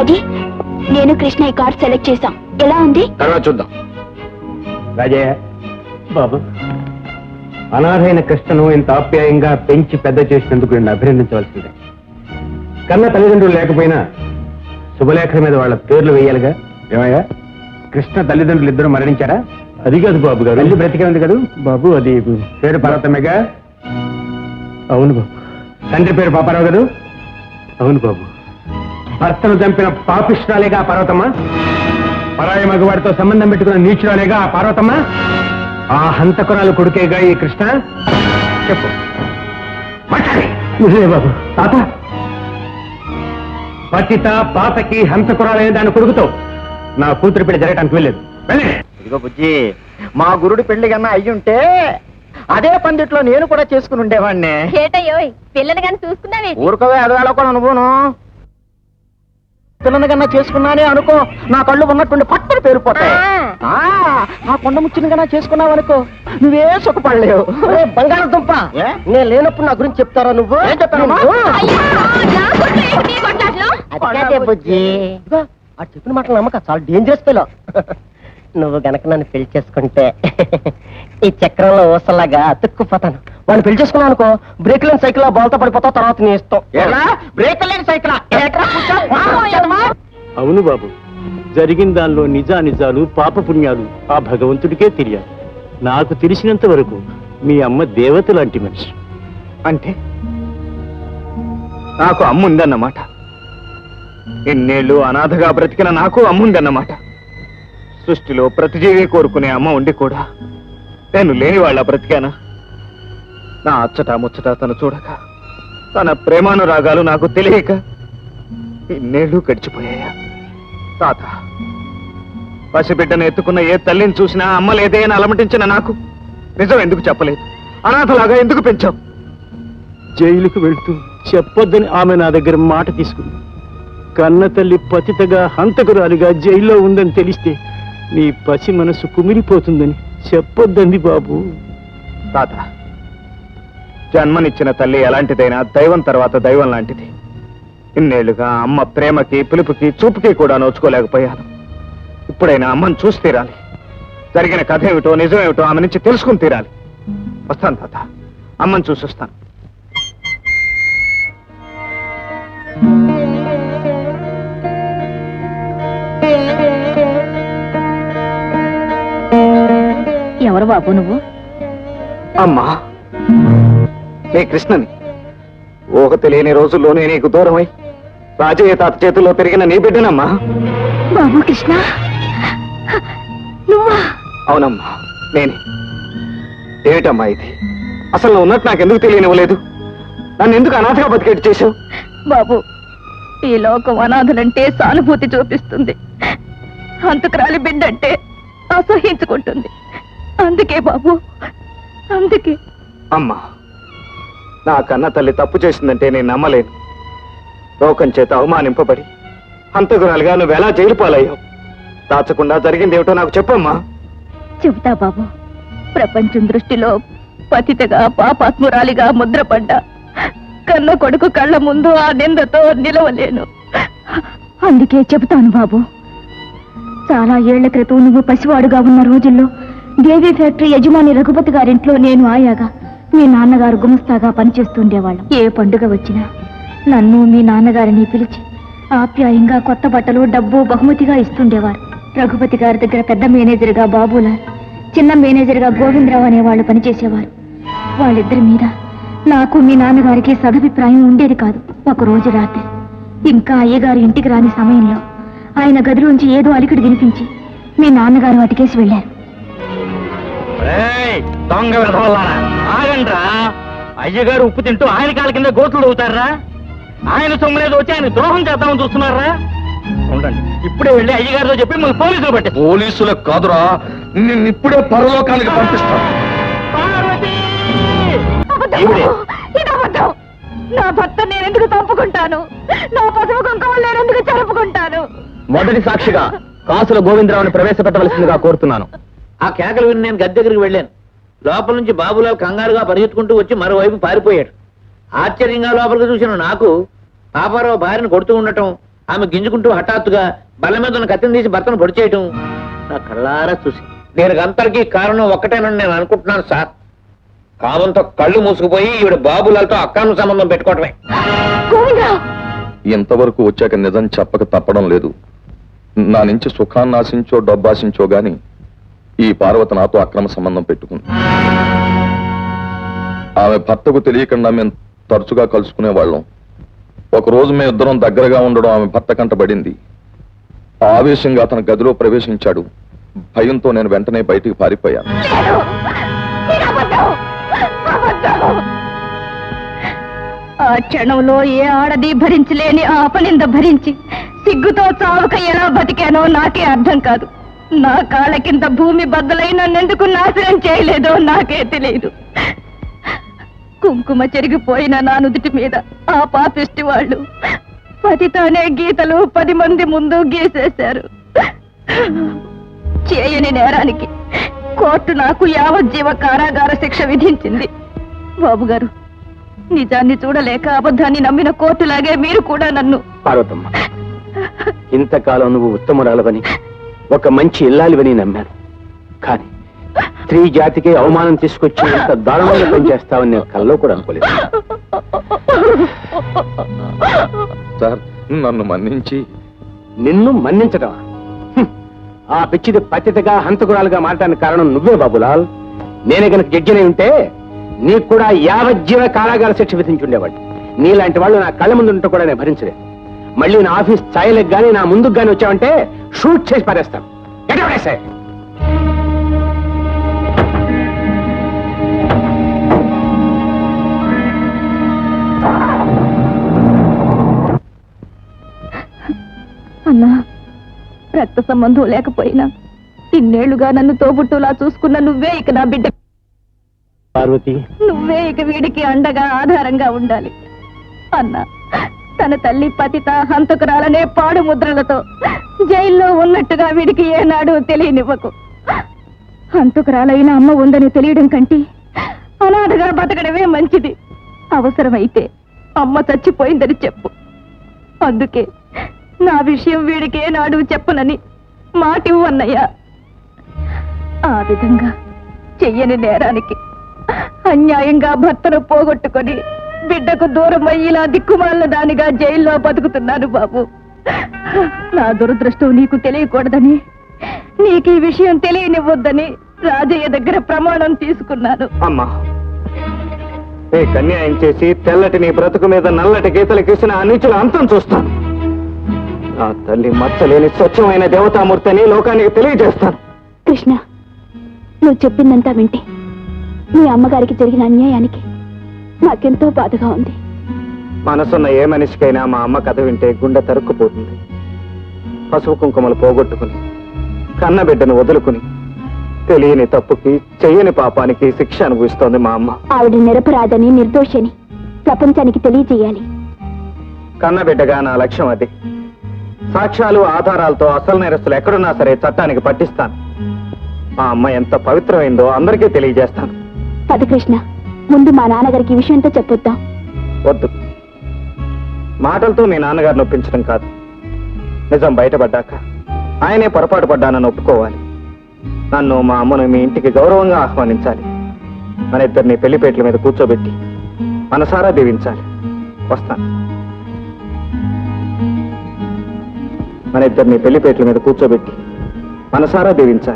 రాజీ, నేను కృష్ణ ఈ card select చేశాం. ఎలా ఉంది? తర్వాత చూద్దాం. రాజయ్య బాబు, అనాథైన కృష్ణను ఇంత ఆప్యాయంగా పెంచి పెద్ద చేసినందుకు నేను అభినందించవలసిందే. కన్న తల్లిదండ్రులు లేకపోయినా శుభలేఖల మీద వాళ్ళ పేర్లు వేయాలిగా. ఏమయ్యా, కృష్ణ తల్లిదండ్రులు ఇద్దరు మరణించారా? అది కాదు బాబు గారు, తల్లి బ్రతికే ఉంది కదా బాబు. అది పేరు పార్వతమ్మేగా? అవును బాబు. తండ్రి పేరు పాపారావు కదా? అవును బాబు. భర్తను చంపిన పాపిష్టాలేగా ఆ పార్వతమ్మ? పరాయి మగవాడితో సంబంధం పెట్టుకున్న నీచురాలేగా ఆ పార్వతమ్మ? ఆ హంతకురాలు కొడుకేగా ఈ కృష్ణ? చెప్పు బాబు. తాత, పతిత పాతకి హంతకురాలైన దాని కొడుకుతో నా కూతురు పెళ్లి జరగటానికి వెళ్ళలేదు. ఇదిగో బుజ్జి, మా గురుడి పెళ్లి కన్నా అయ్యుంటే అదే పందిట్లో నేను కూడా చేసుకుని ఉండేవాడిని. పిల్లని కానీ చూసుకున్నావే? ఊరుకోవే, అదవేళ కూడా అనుకోను. పిల్లని కన్నా చేసుకున్నానే అనుకో, నా కళ్ళు ఉన్నట్టుండి పట్టుని పేరుపోతాయి. ఆ కొండ ముచ్చిన కన్నా చేసుకున్నావు అనుకో, నువ్వే సుఖపడలేవు. బంగాళదుంప, నేను లేనప్పుడు నా గురించి చెప్తారా నువ్వు? ఏం చెప్తాను బుజ్జి? ఆ చెప్పిన మాటలు నమ్మక, చాలా డేంజరస్ పిల్ల. నువ్వు గనక నన్ను పెళ్లి చేసుకుంటే ఈ చక్రంలో ఊసలాగా అతుక్కుపోతాను. వాడిని పెళ్లి చేసుకున్నావు అనుకో, బ్రేక్ లేని సైకిల్ బాల్తో పడిపోతావు. తర్వాత నీ ఇష్టం. బ్రేక్ లేని సైకిల్. అవును బాబు, జరిగిన దానిలో నిజానిజాలు పాపపుణ్యాలు ఆ భగవంతుడికే తెలియాలి. నాకు తెలిసినంత వరకు మీ అమ్మ దేవత లాంటి మనిషి. అంటే నాకు అమ్ముందన్నమాట. ఎన్నేళ్ళు అనాథగా బ్రతికిన నాకు అమ్ముందన్నమాట. సృష్టిలో ప్రతిజీవి కోరుకునే అమ్మ ఉండి కూడా నేను లేని వాళ్ళ బ్రతికానా? నా అచ్చట ముచ్చట తను చూడక, తన ప్రేమానురాగాలు నాకు తెలియక ఇన్నేళ్ళు గడిచిపోయాయా? తాత, పసిబిడ్డను ఎత్తుకున్న ఏ తల్లిని చూసినా అమ్మ లేదే అని అలమటించిన నాకు నిజం ఎందుకు చెప్పలేదు? అనాథలాగా ఎందుకు పెంచావు? జైలుకు వెళ్తూ చెప్పొద్దని ఆమె నా దగ్గర మాట తీసుకుంది. కన్న తల్లి పతితగా హంతకురాలిగా జైల్లో ఉందని తెలిస్తే నీ పసి మనసు కుమిలిపోతుందని చెప్పొద్దండి బాబు. తాత, జన్మనిచ్చిన తల్లి ఎలాంటిదైనా దైవం తర్వాత దైవం లాంటిది. ఇన్నేళ్లుగా అమ్మ ప్రేమకి, పిలుపుకి, చూపుకి కూడా నోచుకోలేకపోయాను. ఇప్పుడైనా అమ్మని చూసి తీరాలి. జరిగిన కథ ఏమిటో నిజమేమిటో ఆమె నుంచి తెలుసుకుని తీరాలి. వస్తాను తాత, అమ్మని చూసి వస్తాను. ఎవరు బాబు నువ్వు? అమ్మా, నే కృష్ణని. ఊహ తెలియని రోజుల్లోనే నీకు దూరమై రాజయ్య తాత చేతుల్లో పెరిగిన నీ బిడ్డనమ్మా. బాబు కృష్ణ, నువ్వా? అవునమ్మా, నేనే. ఏమిటమ్మా ఇది? అసలు నువ్వు ఉన్నట్టు నాకెందుకు తెలియనివ్వలేదు? నన్ను ఎందుకు అనాథగా బతికేట్టు చేశావు? బాబు, ఈ లోకం అనాథలంటే సానుభూతి చూపిస్తుంది, హంతకురాలి బిడ్డంటే అసహించుకుంటుంది. అందుకే బాబు, అందుకే. అమ్మా, నా కన్న తల్లి తప్పు చేసిందంటే నేను నమ్మలేను. లోకం చేత అవమానింపబడి హంతకురాలిగా నువ్వెలా జైలు పాలయ్యావు? దాచకుండా జరిగిందేమిటో నాకు చెప్పమ్మా. చెబుతా బాబు. ప్రపంచం దృష్టిలో పతితగా పాపాత్మురాలిగా ముద్రపడ్డా కన్న కొడుకు కళ్ళ ముందు ఆ నిందతో నిలవలేను. అందుకే చెబుతాను బాబు. చాలా ఏళ్ల క్రితం నువ్వు పసివాడుగా ఉన్న రోజుల్లో దేవి ఫ్యాక్టరీ యజమాని రఘుపతి గారింట్లో నేను ఆయాగా, మీ నాన్నగారు గుమస్తాగా పనిచేస్తుండేవాళ్ళం. ఏ పండుగ వచ్చినా నన్ను మీ నాన్నగారిని పిలిచి ఆప్యాయంగా కొత్త బట్టలు, డబ్బు బహుమతిగా ఇస్తుండేవారు. రఘుపతి గారి దగ్గర పెద్ద మేనేజర్గా బాబులాల్, చిన్న మేనేజర్గా గోవిందరావు అనేవాళ్ళు పనిచేసేవారు. వాళ్ళిద్దరి మీద నాకు మీ నాన్నగారికి సదభిప్రాయం ఉండేది కాదు. ఒకరోజు రాత్రి ఇంకా అయ్యగారు ఇంటికి రాని సమయంలో ఆయన గదిలోంచి ఏదో అలికిడి వినిపించి మీ నాన్నగారు అటికేసి వెళ్ళారు. దొంగ విధవల్లారా, ఆగండ్రా. అయ్యగారు ఉప్పు తింటూ ఆయన కాళ్ళ కింద గోతులు అవుతారా? ఆయన సొమ్ములేదు వచ్చి ఆయన ద్రోహం చేద్దామని చూస్తున్నారా? ఉండండి, ఇప్పుడే వెళ్ళి అయ్యగారితో చెప్పి మళ్ళీ పోలీసులు పట్టే. పోలీసులకు కాదురా, నిన్ను ఇప్పుడే పరలోకానికి పంపిస్తాను. నా భర్త నేనెందుకు తప్పుకుంటాను? నా పసుపు కుంకుమ నేనెందుకు జరుపుకుంటాను? మొదటి సాక్షిగా కాసుల గోవిందరావుని ప్రవేశపెట్టవలసిందిగా కోరుతున్నాను. ఆ కేకలు విని నేను గద్దె దగ్గరికి వెళ్ళాను. లోపల నుంచి బాబులాల్ కంగారుగా పరిగెత్తుకుంటూ వచ్చి మరోవైపు పారిపోయాడు. ఆశ్చర్యంగా లోపలికి చూసిన నాకు పాపారావు భార్యను కొడుతూ ఉండటం, ఆమె గింజుకుంటూ హఠాత్తుగా బల్ల మీద ఉన్న కత్తిని తీసి భర్తను పొడి చేయటం నా కళ్ళారా చూసి దీనికి అంతటికీ కారణం ఒక్కటేనని నేను అనుకుంటున్నాను సార్. కామంతో కళ్ళు మూసుకుపోయి ఈవిడ బాబులతో అక్రమ సంబంధం పెట్టుకోవటమే. ఇంతవరకు వచ్చాక నిజం చెప్పక తప్పడం లేదు. నా నుంచి సుఖాన్ని ఆశించో డబ్బాశించో గాని ఈ పార్వతి నాతో అక్రమ సంబంధం పెట్టుకుంది. ఆమె భర్తకు తెలియకుండా మేము తరచుగా కలుసుకునేవాళ్ళం. ఒకరోజు మేము ఇద్దరం దగ్గరగా ఉండడం ఆమె భర్త కంటబడింది. ఆవేశంగా అతను గదిలో ప్రవేశించాడు. భయంతో నేను వెంటనే బయటికి పారిపోయాను. ఆ క్షణంలో ఏ ఆడది భరించలేని ఆ అపనింద భరించి సిగ్గుతో చావుక ఎలా బతికానో నాకే అర్థం కాదు. నా కాళ్ళ కింద భూమి బద్దలై నన్నెందుకు నాశనం చేయలేదో నాకే తెలియదు. కుంకుమ చెరిగిపోయిన నా నుదుటి మీద ఆ పాపిష్టి వాళ్ళు పతితానే గీతలు 10 మంది ముందు గీసేశారు. చేయని నేరానికి కోర్టు నాకు యావజ్జీవ కారాగార శిక్ష విధించింది. బాబు గారు, నిజాన్ని చూడలేక అబద్ధాన్ని నమ్మిన కోర్టులాగే మీరు కూడా నన్ను. పార్వతమ్మ, ఇంతకాలం నువ్వు ఉత్తమురాలవని, ఒక మంచి ఇల్లాలివని నమ్మాను. కానీ స్త్రీ జాతికి అవమానం తీసుకొచ్చి ఇంత దారుణంగా పనిచేస్తావని నేను కల్లో కూడా అనుకోలేదు. సార్, నన్ను మన్నించి. నిన్ను మన్నించడం? ఆ పిచ్చిది పతితగా హంతకురాలుగా మారడానికి కారణం నువ్వే బాబులాల్. నేనే కనుక జడ్జినై ఉంటే నీకు కూడా యావజ్జీవ కారాగార శిక్ష విధించుండేవాడు. నీలాంటి వాళ్ళు నా కళ్ళ ముందు ఉంటూ కూడా నేను భరించలేదు. మళ్ళీ నా ఆఫీస్ ఛాయలకు గానీ నా ముందుకు గానీ వచ్చావంటే షూట్ చేసి పారేస్తాను. ఎటవడేసే అన్నా, రక్త సంబంధం లేకపోయినా ఇన్నేళ్లుగా నన్ను తోబుట్టులా చూసుకున్న నువ్వే ఇక నా బిడ్డ. పార్వతి, నువ్వే ఇక వీడికి అండగా ఆధారంగా ఉండాలి. అన్నా, తన తల్లి పతిత హంతకురాలనే పాడు ముద్రలతో జైల్లో ఉన్నట్టుగా వీడికి ఏనాడు తెలియనివ్వకు. హంతకురాలైన అమ్మ ఉందని తెలియడం కంటే అనాథగా బతకడమే మంచిది. అవసరమైతే అమ్మ చచ్చిపోయిందని చెప్పు. అందుకే నా విషయం వీడికి ఏనాడు చెప్పనని మాటివ్వు అన్నయ్యా. ఆ విధంగా చెయ్యని నేరానికి అన్యాయంగా భర్తను పోగొట్టుకొని బిడ్డకు దూరం అయ్యేలా దిక్కుమాల దానిగా జైల్లో బతుకుతున్నాను బాబు. నా దురదృష్టం నీకు తెలియకూడదని, నీకు ఈ విషయం తెలియనివ్వొద్దని రాజయ్య దగ్గర ప్రమాణం తీసుకున్నాను. అమ్మా, నీకు అన్యాయం చేసి తెల్లటి నీ బ్రతుకు మీద నల్లటి గీతలు గీసిన ఆ నీచుల అంతం చూస్తాను. నా తల్లి మచ్చలేని స్వచ్ఛమైన దేవతామూర్తిని లోకానికి తెలియజేస్తాను. కృష్ణ, నువ్వు చెప్పిందంతా వింటే నీ అమ్మగారికి జరిగిన అన్యాయానికి నాకెంతో బాధగా ఉంది. మనసున్న ఏ మనిషికైనా మా అమ్మ కథ వింటే గుండె తరుక్కుపోతుంది. పసుపు కుంకుమలు పోగొట్టుకుని కన్న బిడ్డను వదులుకుని తెలియని తప్పుకి చెయ్యని పాపానికి శిక్ష అనుభవిస్తోంది మా అమ్మ. ఆవిడ నిరపరాధని, నిర్దోషని ప్రపంచానికి తెలియజేయాలి. కన్న బిడ్డగా నా లక్ష్యం అది. సాక్ష్యాలు ఆధారాలతో అసలు నేరస్తులు ఎక్కడున్నా సరే చట్టానికి పట్టిస్తాను. మా అమ్మ ఎంత పవిత్రమైందో అందరికీ తెలియజేస్తాను. పద కృష్ణ, ముందు మా నాన్నగారికి ఈ విషయంతో చెప్పొద్దాం. వద్దు, మాటలతో మీ నాన్నగారిని నొప్పించడం కాదు. నిజం బయటపడ్డాక ఆయనే పొరపాటు పడ్డానని ఒప్పుకోవాలి. నన్ను మా అమ్మను మీ ఇంటికి గౌరవంగా ఆహ్వానించాలి. మన ఇద్దరిని పెళ్లిపేటల మీద కూర్చోబెట్టి మనసారా దీవించాలి. వస్తాను. మన ఇద్దరిని పెళ్లిపేటల మీద కూర్చోబెట్టి మనసారా దీవించాలి.